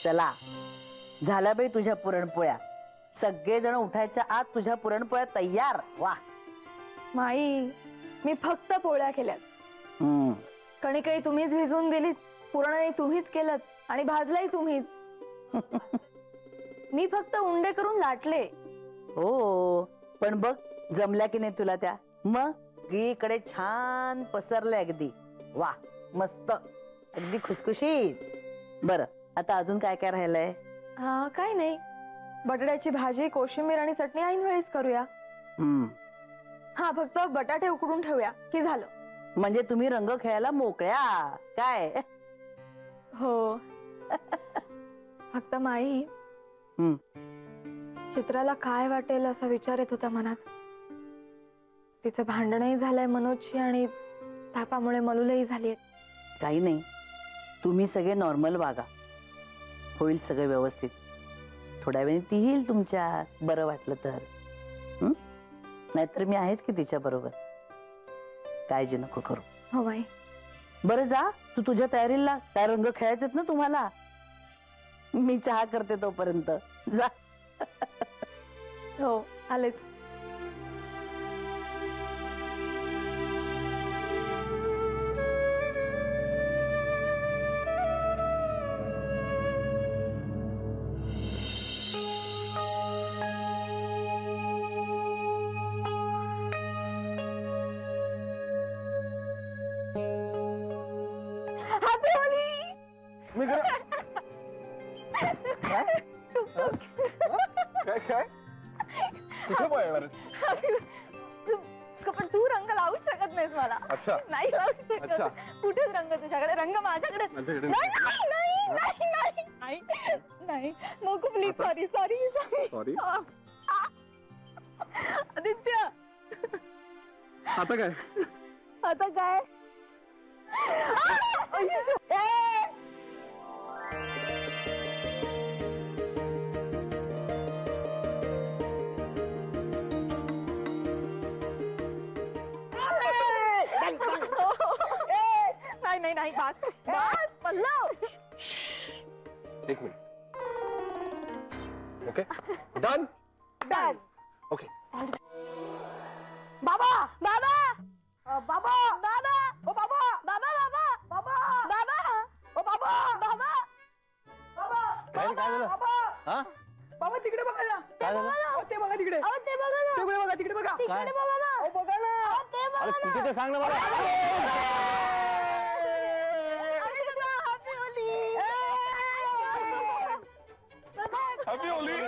चला झाला बाई तुझ्या पुरणपोळ्या. सगळेजण उठायच्या आत तुझ्या पुरणपोळ्या तयार. वा माई, मी फक्त पोळ्या केल्यात. कणिकही तुम्हीच भिजवून दिलीत, पुरणही तुम्हीच केलं आणि भाजलाही तुम्हीच. मी फक्त उंडे करून लाटले. हो, पण बघ जमल्या की नाही तुला त्या. मग इकडे छान पसरले अगदी. वा मस्त, अगदी खुसखुशीत. बरं आता अजून काय काय राहिलंय? हा काय नाही, बटाट्याची भाजी, कोशिंबीर आणि चटणी ऐन वेळीच करूया. हा फक्त बटाटे उकडून ठेवूया की झालं. म्हणजे तुम्ही रंग खेळायला मोकळ्या काय? हो. फक्त माई, चित्राला काय वाटेल असा विचार येत होता मनात. तिचं भांडणही झालंय मनोजशी आणि तापामुळे मलुलही झालीये. काही नाही, तुम्ही सगळे नॉर्मल वागा, होईल सगळं व्यवस्थित. थोड्या वेळी ती येईल तुमच्या, बरं वाटलं तर. नाहीतर मी आहेच की तिच्या बरोबर, काळजी नको करू. हो बाई. बरं जा तू तुझ्या तयारीला लाग. काय रंग खेळायचेत ना तुम्हाला. मी चहा करते तोपर्यंत, जा. हो आलेच. पण तू रंग लावूच शकत नाहीस मला. नाही लावू शकत. कुठेच रंग तुझ्याकडे, रंग माझ्याकडे. नाही नको please. Sorry sorry sorry. Aditya आता काय? आता काय? नाही नाही बास बास पल्लव. एक minute. Okay done done. Okay. बाबा बाबा बाबा बाबा ओ बाबा बाबा बाबा बाबा बाबा ओ बाबा बाबा बाबा. काय झालं? हा बाबा तिकडे बघा ना. काय झालं? ते बघा तिकडे. ते बघा ना. तिकडे बघा, तिकडे बघा. तिकडे बघा ना. बघा ना. ते बघा. अरे कुठे ते सांग ना मला. Happy Holy.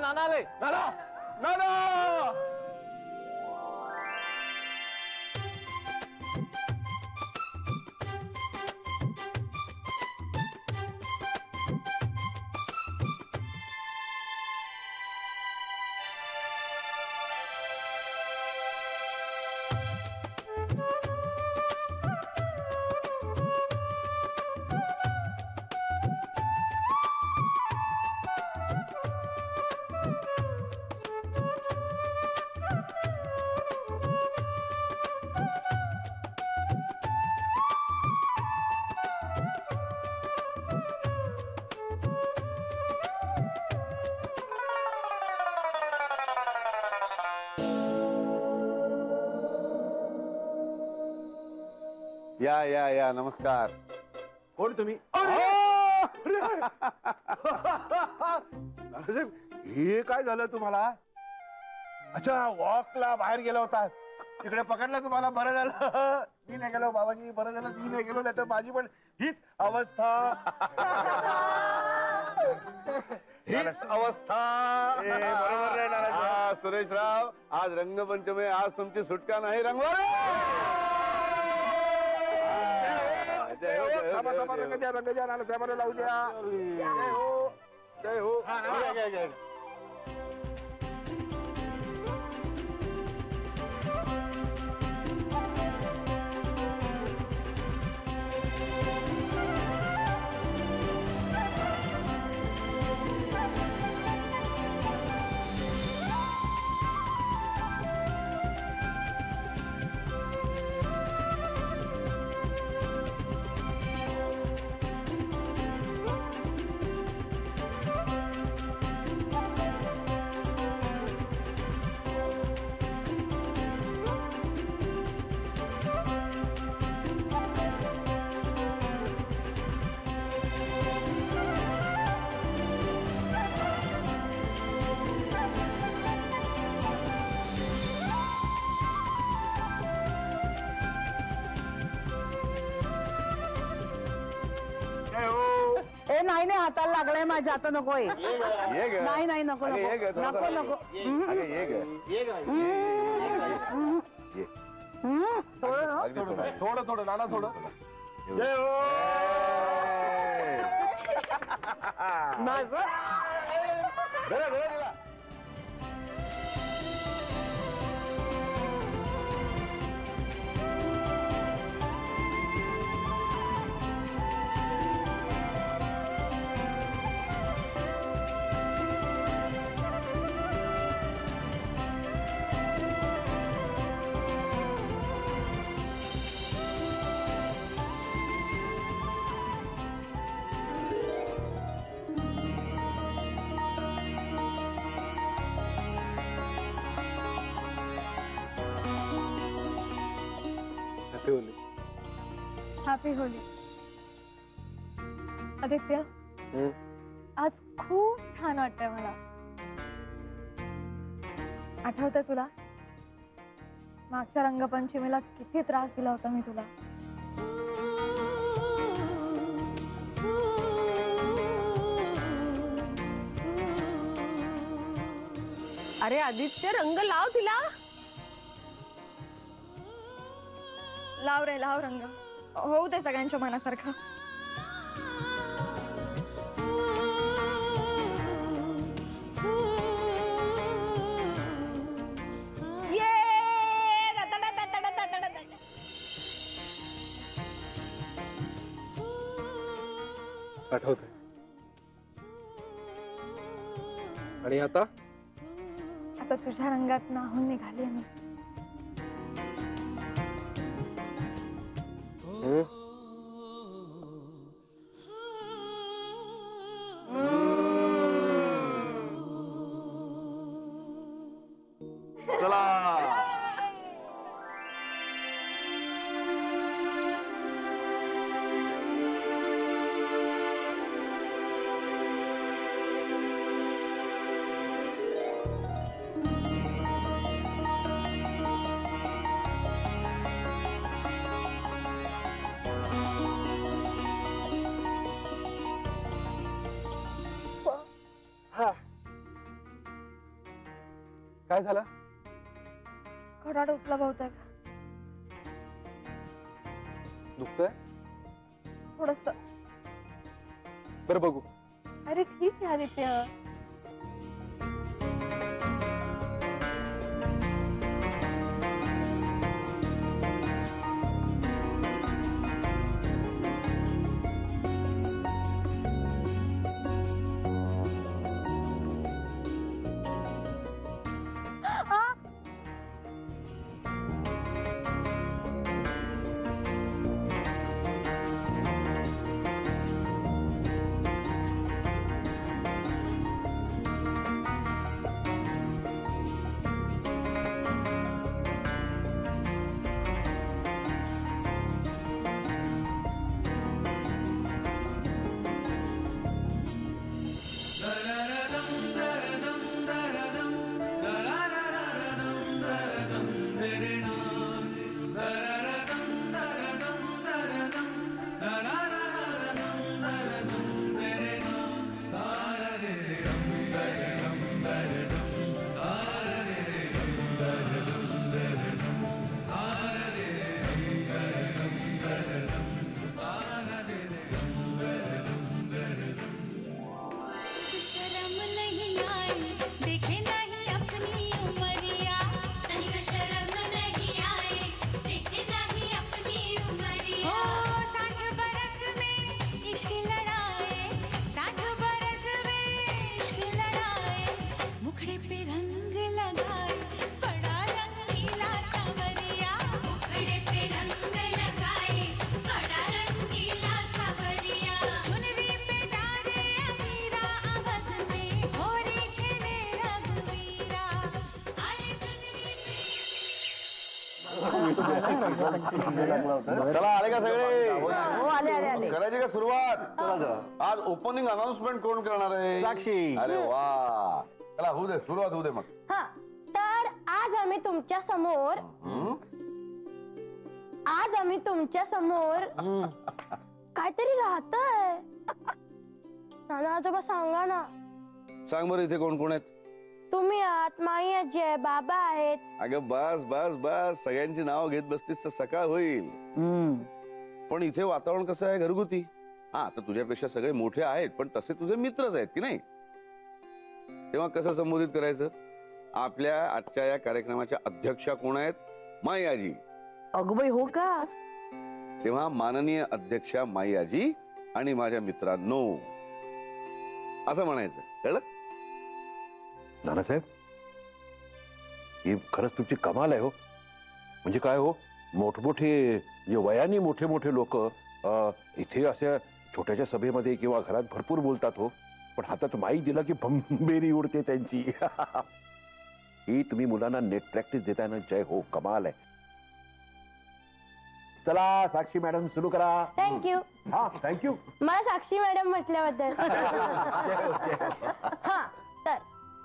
नाना या या या नमस्कार. कोण तुम्ही? हे काय झालं तुम्हाला? अच्छा वॉकला बाहेर गेला होता, तिकडे पकडलं तुम्हाला. बरं झालं मी नाही गेलो बाबाजी, बरं झालं मी नाही गेलो, नाही तर माझी पण हीच अवस्था. हीच अवस्था. बरोबर रे नारायण. हा, सुरेशराव, आज रंगपंचमी, आज तुमची सुटका नाही. रंगवारी. थांबा थांबा, रंग द्या नानासाहेबांना लावू द्या. जय हो जय हो. घ्या, घ्या. ए नाही नाही, हाताला लागलाय माझ्या, आता नकोय. ये ग. नाही नाही, नको अगं, ये ग, नको थोडं नको थोडं. नको. अगं, ये ग. ये. अगदी थोडं. थोडं थोडं नाना थोडं. जय हो. माझं धरा, धरा, धरा. Happy Holy. आदित्य, आज खूप छान वाटतंय मला. आठवतंय तुला मागच्या रंगपंचमीला किती त्रास दिला होता मी तुला? अरे आदित्य, रंग लाव तिला. लाव रे लाव रंग, होऊ दे सगळ्यांच्या मनासारखं. आठवत. आणि आता आता तुझ्या रंगात नाहून निघाली मी. चला. काय झालं? घोडा डोचला बहुतेक. दुखतंय? थोडस. बरं बघू. अरे ठीक आहे आदित्य. चला आले का सगळे? हो आले आले आले. करायची का सुरुवात? आज ओपनिंग अनाउन्समेंट कोण करणार आहे? साक्षी. अरे वा, चला होऊ दे, सुरुवात होऊ दे मग. हा तर आज आम्ही तुमच्या समोर काहीतरी राहतंय. नाना आजोबा सांगा ना. सांग बरं, इथे कोण कोण आहेत? तुम्ही आहात, माई आजी आहे, बाबा आहेत. अगं बस बस बस, सगळ्यांची नाव घेत बसतीस तर सकाळ होईल. पण इथे वातावरण कसं आहे? घरगुती. हा, आता तुझ्यापेक्षा सगळे मोठे आहेत, पण तसे तुझे मित्रच आहेत की नाही? तेव्हा कसं संबोधित करायचं? आपल्या आजच्या या कार्यक्रमाच्या अध्यक्षा कोण आहेत? माई आजी. अगोबाई हो का? तेव्हा माननीय अध्यक्षा माई आजी आणि माझ्या मित्रांनो असं म्हणायचं, कळलं? नानासाहेब, ही खरंच तुमची कमाल आहे हो. म्हणजे काय हो, मोठमोठे जे वयाने मोठे मोठे लोक इथे अशा छोट्याशा सभेमध्ये किंवा घरात भरपूर बोलतात हो, पण हातात माईक दिला की भंबेरी उडते त्यांची. ही तुम्ही मुलांना नेट प्रॅक्टिस देताय ना, जय हो, कमाल आहे. चला साक्षी मॅडम सुरू करा. थँक्यू. हा, थँक्यू. मला साक्षी मॅडम म्हटल्याबद्दल. हा तर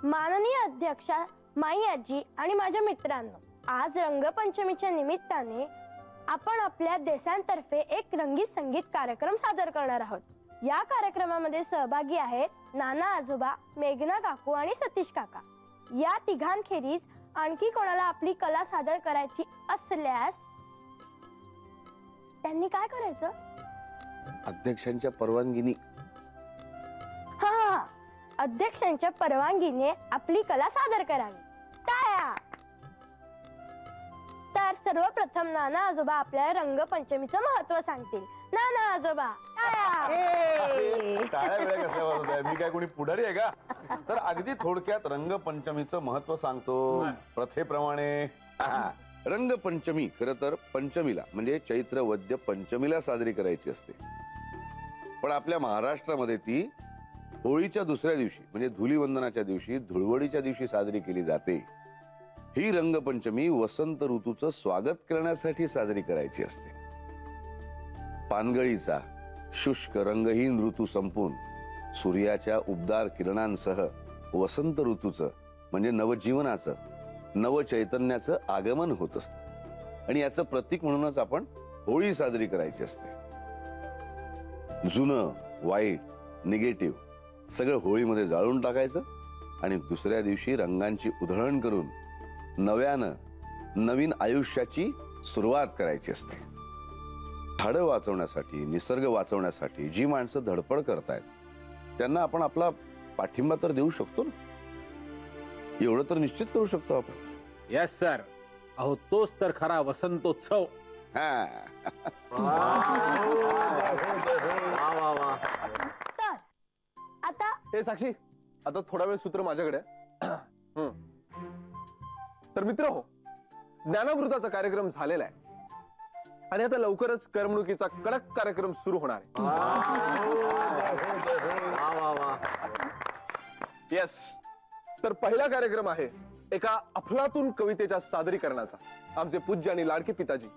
माननीय अध्यक्षा माई आजी आणि माझ्या मित्रांनो, आज रंगपंचमीच्या निमित्ताने आपण आपल्या देशांतर्फे एक रंगीत संगीत कार्यक्रम सादर करणार आहोत. या कार्यक्रमामध्ये सहभागी आहेत नाना आजोबा, मेघना काकू आणि सतीश काका. या तिघांखेरीज आणखी कोणाला आपली कला सादर करायची असल्यास त्यांनी काय करायचं? अध्यक्षांच्या परवानगीने. हा, अध्यक्षांच्या परवानगीने आपली कला सादर करावी. टाळ्या. तर सर्वप्रथम नाना आजोबा आपल्याला रंगपंचमीचं महत्व सांगतील. नाना आजोबा, टाळ्या. टाळ्या वेळा कसल्या वाजवत आहे? मी काय कोणी पुढारी आहे का? तर अगदी थोडक्यात रंगपंचमीचं महत्व सांगतो. प्रथेप्रमाणे रंगपंचमी खरं तर पंचमीला म्हणजे चैत्र वद्य पंचमीला साजरी करायची असते, पण आपल्या महाराष्ट्रामध्ये ती होळीच्या दुसऱ्या दिवशी म्हणजे धुलीवंदनाच्या दिवशी, धुळवडीच्या दिवशी साजरी केली जाते. ही रंगपंचमी वसंत ऋतूचं स्वागत करण्यासाठी साजरी करायची असते. पानगळीचा शुष्क रंगहीन ऋतू संपून सूर्याच्या उबदार किरणांसह वसंत ऋतूचं म्हणजे नवजीवनाचं, नवचैतन्याचं आगमन होत असतं आणि याचं प्रतीक म्हणूनच आपण होळी साजरी करायची असते. जुनं, वाईट, निगेटिव्ह सगळं होळीमध्ये जाळून टाकायचं आणि दुसऱ्या दिवशी रंगांची उधळण करून नव्यानं नवीन आयुष्याची सुरुवात करायची असते. झाडं वाचवण्यासाठी, निसर्ग वाचवण्यासाठी जी माणसं धडपड करतायत त्यांना आपण आपला पाठिंबा तर देऊ शकतो ना, एवढं तर निश्चित करू शकतो आपण. Yes sir. अहो तोच तर खरा वसंतोत्सव. तर आता हे साक्षी, आता थोडा वेळ सूत्र माझ्याकडे. तर मित्र हो, ज्ञानामृताचा कार्यक्रम झालेला आहे आणि आता लवकरच करमणुकीचा कडक कार्यक्रम सुरू होणार आहे. येस. तर पहिला कार्यक्रम आहे एका अफलातून कवितेच्या सादरीकरणाचा. आमचे पूज्य आणि लाडके पिताजी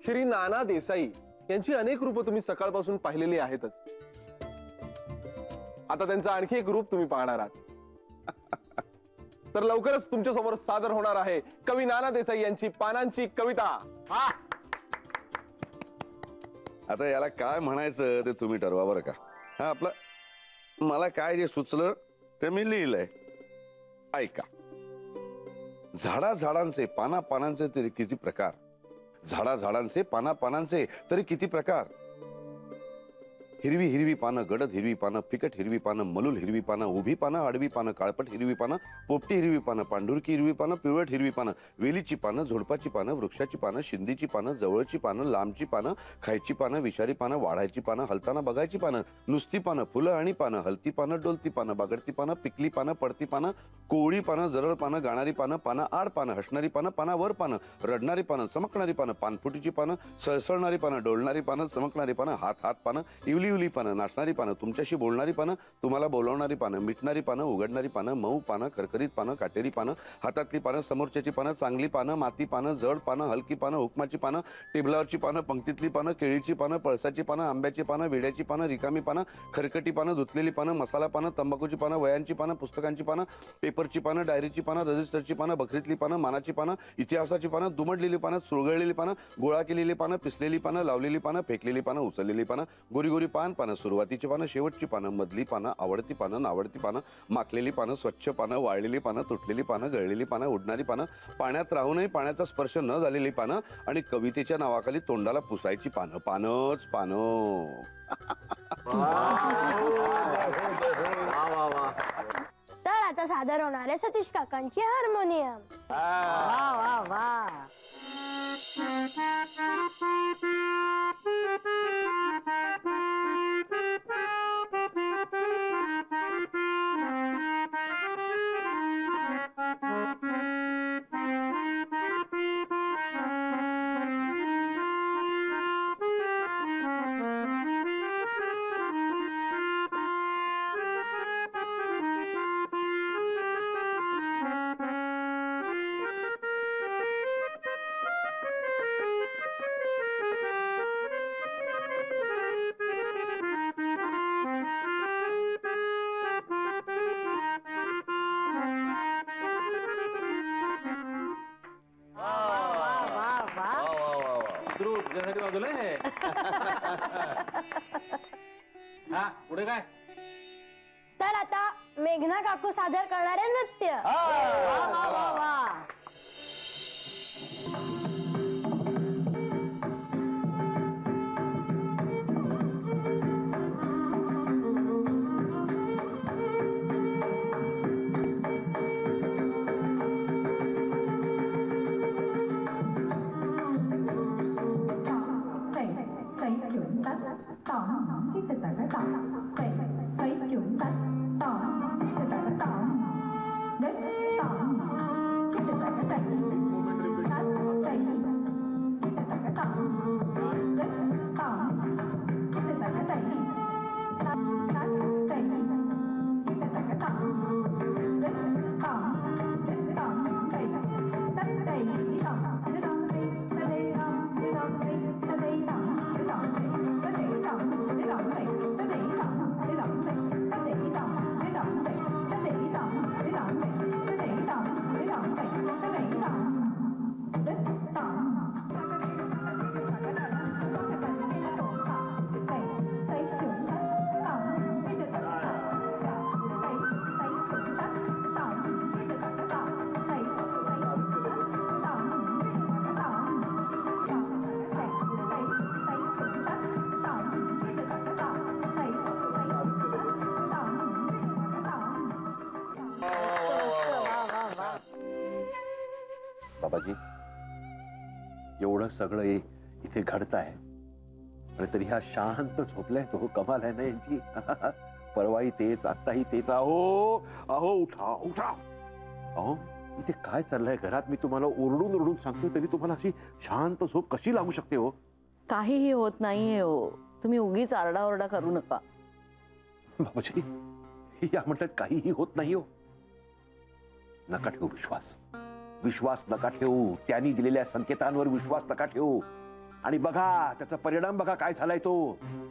श्री नाना देसाई यांची अनेक रूपं तुम्ही सकाळपासून पाहिलेली आहेतच. आता त्यांचं आणखी एक रूप तुम्ही पाहणार आहात. तर लवकरच तुमच्या समोर सादर होणार आहे कवी नाना देसाई यांची पानांची कविता. आता याला काय म्हणायचं ते तुम्ही ठरवा बरं का. हा, आपलं मला काय जे सुचलं ते मी लिहिलंय, ऐका. झाडा झाडांचे पाना पानांचे तरी किती प्रकार, झाडा झाडांचे पाना पानांचे तरी किती प्रकार. हिरवी हिरवी पानं, गडद हिरवी पानं, फिकट हिरवी पानं, मलूल हिरवी पानं, उभी पानं, आडवी पानं, काळपट हिरवी पानं, पोपटी हिरवी पानं, पांढुरकी हिरवी पानं, पिवळट हिरवी पानं, वेलीची पानं, झुडपाची पानं, वृक्षाची पानं, शिंदीची पानं, जवळची पानं, लांबची पानं, खायची पानं, विषारी पानं, वाढायची पानं, हलताना बघायची पानं, नुसती पानं, फुलं आणि पानं, हलती पानं, डोलती पानं, बागडती पानं, पिकली पानं, पडती पानं, कोवळी पानं, जरळ पानं, गाणारी पानं, पानं आड पानं, हसणारी पानं, पानावर पानं, रडणारी पानं, चमकणारी पानं, पानफुटीची पानं, सळसळणारी पानं, डोलणारी पानं, चमकणारी पानं, हात हात पानं, इवली इवली पानं, नाचणारी पानं, तुमच्याशी बोलणारी पानं, तुम्हाला बोलवणारी पानं, मिटणारी पानं, उघडणारी पानं, मऊ पानं, करकरीत पानं, काटेरी पानं, हातातली पानं, समोरच्याची पानं, चांगली पानं, माती पानं, जड पानं, हलकी पानं, हुकमाची पानं, टेबलावरची पानं, पंक्तीतली पानं, केळीची पानं, पळसाची पानं, आंब्याची पानं, विड्याची पानं, रिकामी पानं, खरकटी पानं, धुतलेली पानं, मसाला पानं, तंबाखूची पानं, वयांची पानं, पुस्तकांची पानं, पेपरची पानं, डायरीची पानं, रजिस्टरची पानं, बकरीतली पानं, मानाची पानं, इतिहासाची पानं, दुमडलेली पानं, सुरगळलेली पानं, गोळा केलेली पानं, पिसलेली पानं, लावलेली पानं, फेकलेली पानं, उचललेली पानं, गोरी गोरी पानं, सुरुवातीची पानं, शेवटची पानं, मधली पानं, आवडती पानं, नावडती पानं, माखलेली पानं, स्वच्छ पानं, वाळलेली पानं, तुटलेली पानं, गळलेली पानं, उडणारी पानं, पाण्यात राहूनही पाण्याचा स्पर्श न झालेली पानं आणि कवितेच्या नावाखाली तोंडाला पुसायची पानं, पानच पानं. तर आता सादर होणारे सतीश काकांची हार्मोनियम. वा वा वा. तुझ्यासाठी वाजवलंय. हा पुढे काय? तर आता मेघना काकू सादर करणारे नृत्य. वा वा वा वा. बाबाजी, एवढं सगळं इथे घडत आहे आणि तरी ह्या शांत झोपलाय तो. कमाल आहे ना यांची. परवाही तेच, आत्ताही तेच. अहो अहो उठा उठा. अहो इथे काय चाललंय घरात? मी तुम्हाला ओरडून ओरडून सांगतोय तरी तुम्हाला अशी शांत झोप कशी लागू शकते हो? काहीही होत नाहीये हो, तुम्ही उगीच आरडाओरडा करू नका. बाबाजी या म्हणतात काहीही होत नाही हो. नका ठेवू विश्वास. विश्वास नका ठेवू. त्यांनी दिलेल्या संकेतांवर विश्वास नका ठेवू. आणि बघा त्याचा परिणाम बघा काय झालाय तो.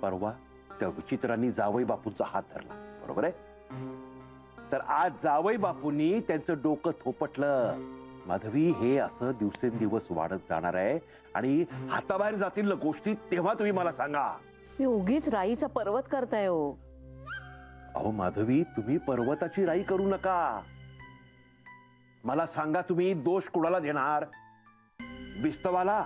परवा त्या विचित्रांनी जावई बापूंचा हात धरला, बरोबर आहे? तर आज जावई बापूंनी त्यांचं डोकं थोपटलं. माधवी, हे असं दिवसेंदिवस वाढत जाणार आहे आणि हाताबाहेर जातील ना गोष्टी, तेव्हा तुम्ही मला सांगा. मी उगीच राईचा पर्वत करताय हो. अहो माधवी, तुम्ही पर्वताची राई करू नका. मला सांगा, तुम्ही दोष कुणाला देणार? विस्तवाला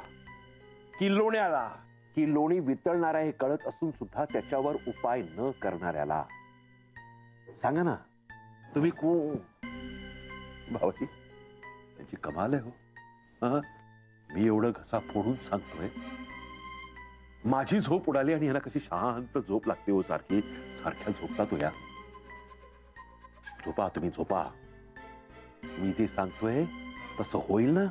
की लोण्याला? की लोणी वितळणार आहे हे कळत असून सुद्धा त्याच्यावर उपाय न करणाऱ्याला? सांगा ना तुम्ही कोण? भावाजी त्याची कमाल आहे हो. मी एवढं घसा फोडून सांगतोय, माझी झोप उडाली आणि यांना कशी शांत झोप लागते हो. सारखी सारख्या झोपता तो या. झोपा तुम्ही, झोपा. मी जे सांगतोय तसं होईल ना,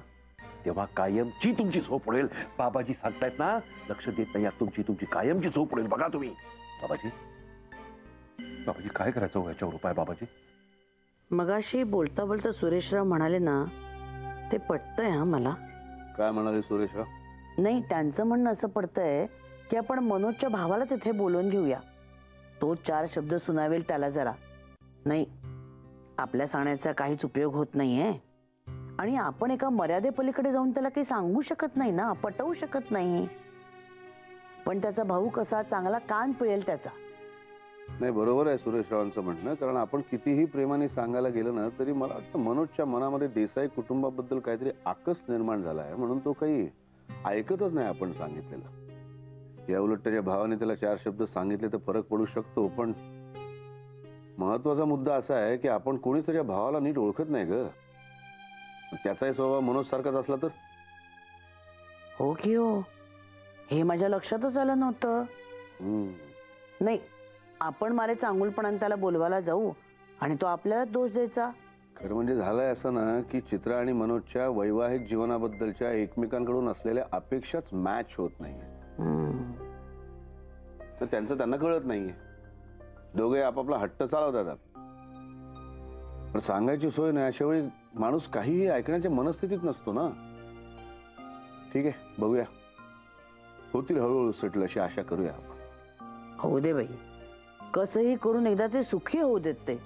तेव्हा कायमची तुमची झोप उडेल. बाबाजी सांगतायत ना, लक्ष देत नाही यात तुमची कायमची झोप उडेल. बघा तुम्ही. बाबाजी बाबाजी काय करायचं हो याच्यावर उपाय बाबाजी? मगाशी बोलता बोलता सुरेशराव म्हणाले ना, ते पटतंय हा मला. काय म्हणाले सुरेशराव? नाही, त्यांचं म्हणणं असं पडतंय की आपण मनोजच्या भावालाच इथे बोलवून घेऊया. तो 4 शब्द सुनावेल त्याला जरा. नाही, आपल्या सांगण्याचा काहीच उपयोग होत नाहीये आणि आपण एका मर्यादेपलीकडे जाऊन त्याला काही सांगू शकत नाही ना, पटवू शकत नाही. पण त्याचा भाऊ कसा चांगला कान पिळेल त्याचा. नाही, बरोबर आहे सुरेशरावांचं म्हणणं. कारण आपण कितीही प्रेमाने सांगायला गेलं ना तरी मला वाटतं मनोजच्या मनामध्ये देसाई कुटुंबाबद्दल काहीतरी आकस निर्माण झाला आहे, म्हणून तो काही ऐकतच नाही आपण सांगितलेलं. या उलट त्याच्या भावाने त्याला 4 शब्द सांगितले तर फरक पडू शकतो. पण महत्वाचा मुद्दा असा आहे की आपण कोणीच त्याच्या भावाला नीट ओळखत नाही ग. त्याचाही स्वभाव मनोज सारखाच असला तर? हो की हो, हे माझ्या लक्षातच आलं नव्हतं. नाही, आपण मारे चांगुलपणाने त्याला बोलवायला जाऊ आणि तो आपल्याला दोष द्यायचा. खरं म्हणजे झालंय असं ना की चित्रा आणि मनोजच्या वैवाहिक जीवनाबद्दलच्या एकमेकांकडून असलेल्या अपेक्षाच मॅच होत नाहीये. तर त्यांचं त्यांना कळत नाहीये. दोघे आपापला हट्ट चालवतात. पण सांगायची सोय नाही, अशा वेळी माणूस काहीही ऐकण्याच्या मनस्थितीत नसतो ना. ठीक आहे, बघूया. होतील हळूहळू सेटल अशी आशा करूया आपण. होऊ दे बाई, कसंही करून एकदाचे सुखी होऊ देत ते.